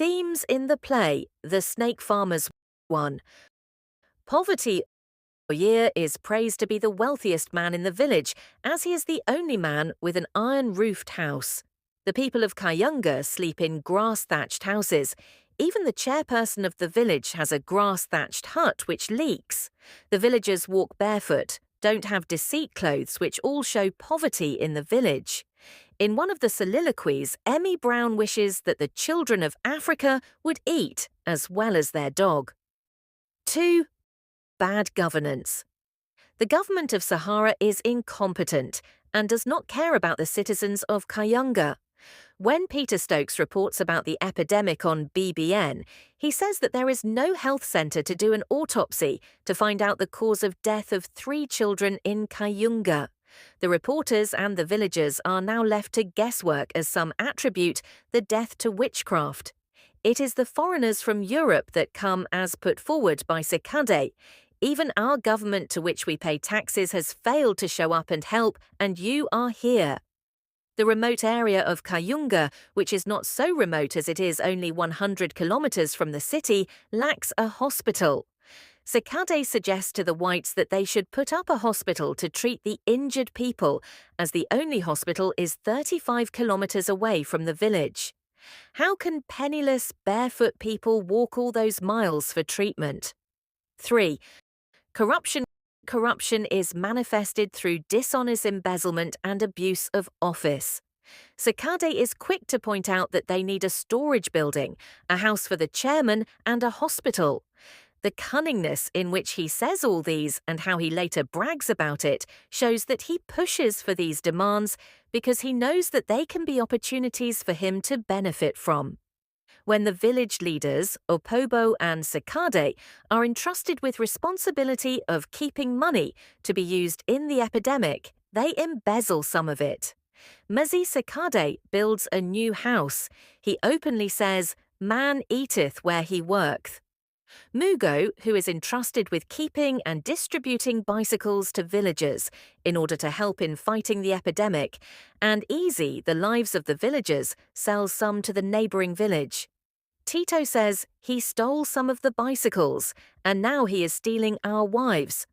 Themes in the play, The Snake Farmer's 1. Poverty all year is praised to be the wealthiest man in the village, as he is the only man with an iron-roofed house. The people of Kayunga sleep in grass-thatched houses. Even the chairperson of the village has a grass-thatched hut which leaks. The villagers walk barefoot, don't have deceit clothes, which all show poverty in the village. In one of the soliloquies, Emmy Brown wishes that the children of Africa would eat as well as their dog. 2. Bad governance. The government of Sahara is incompetent and does not care about the citizens of Kayunga. When Peter Stokes reports about the epidemic on BBN, he says that there is no health centre to do an autopsy to find out the cause of death of 3 children in Kayunga. The reporters and the villagers are now left to guesswork as some attribute the death to witchcraft. It is the foreigners from Europe that come as put forward by Sekade. Even our government to which we pay taxes has failed to show up and help, and you are here. The remote area of Kayunga, which is not so remote as it is only 100 kilometers from the city, lacks a hospital. Sekade suggests to the whites that they should put up a hospital to treat the injured people, as the only hospital is 35 kilometers away from the village. How can penniless, barefoot people walk all those miles for treatment? 3. Corruption. Corruption is manifested through dishonest embezzlement and abuse of office. Sekade is quick to point out that they need a storage building, a house for the chairman, and a hospital. The cunningness in which he says all these and how he later brags about it shows that he pushes for these demands because he knows that they can be opportunities for him to benefit from. When the village leaders, Opobo and Sekade, are entrusted with responsibility of keeping money to be used in the epidemic, they embezzle some of it. Mzi Sekade builds a new house. He openly says, "Man eateth where he worketh." Mugo, who is entrusted with keeping and distributing bicycles to villagers in order to help in fighting the epidemic, and Easy, the lives of the villagers, sells some to the neighbouring village. Tito says he stole some of the bicycles, and now he is stealing our wives.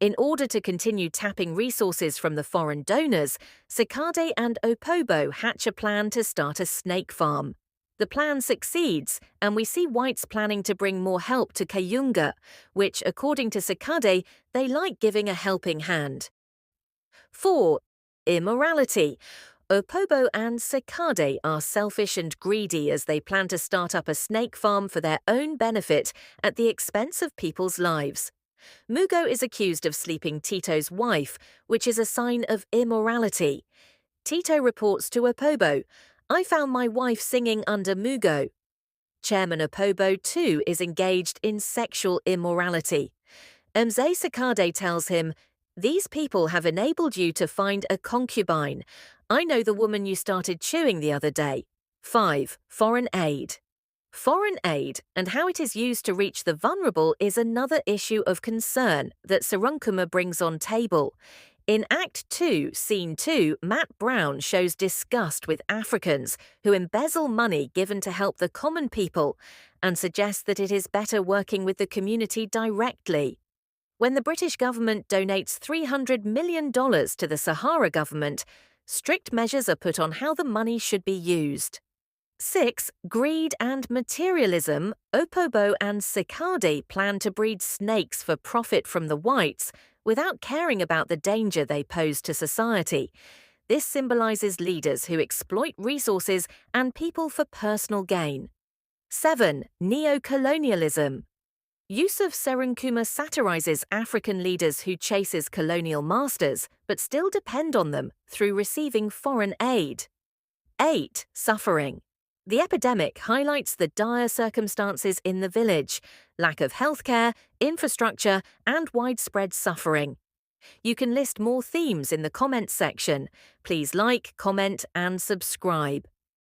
In order to continue tapping resources from the foreign donors, Sekade and Opobo hatch a plan to start a snake farm. The plan succeeds, and we see whites planning to bring more help to Kayunga, which, according to Sekade, they like giving a helping hand. 4. Immorality. Opobo and Sekade are selfish and greedy as they plan to start up a snake farm for their own benefit at the expense of people's lives. Mugo is accused of sleeping Tito's wife, which is a sign of immorality. Tito reports to Opobo, "I found my wife singing under Mugo." Chairman Opobo, too, is engaged in sexual immorality. Mzee Sekade tells him, "These people have enabled you to find a concubine. I know the woman you started chewing the other day." 5. Foreign aid. Foreign aid and how it is used to reach the vulnerable is another issue of concern that Sarunkuma brings on table. In Act 2, Scene 2, Matt Brown shows disgust with Africans who embezzle money given to help the common people and suggests that it is better working with the community directly. When the British government donates $300 million to the Sahara government, strict measures are put on how the money should be used. 6. Greed and materialism. Opobo and Sekade plan to breed snakes for profit from the whites without caring about the danger they pose to society. This symbolizes leaders who exploit resources and people for personal gain. 7. Neo-colonialism. Yusuf Serunkuma satirizes African leaders who chases colonial masters but still depend on them through receiving foreign aid. 8. Suffering. The epidemic highlights the dire circumstances in the village, lack of healthcare, infrastructure, and widespread suffering. You can list more themes in the comments section. Please like, comment, and subscribe.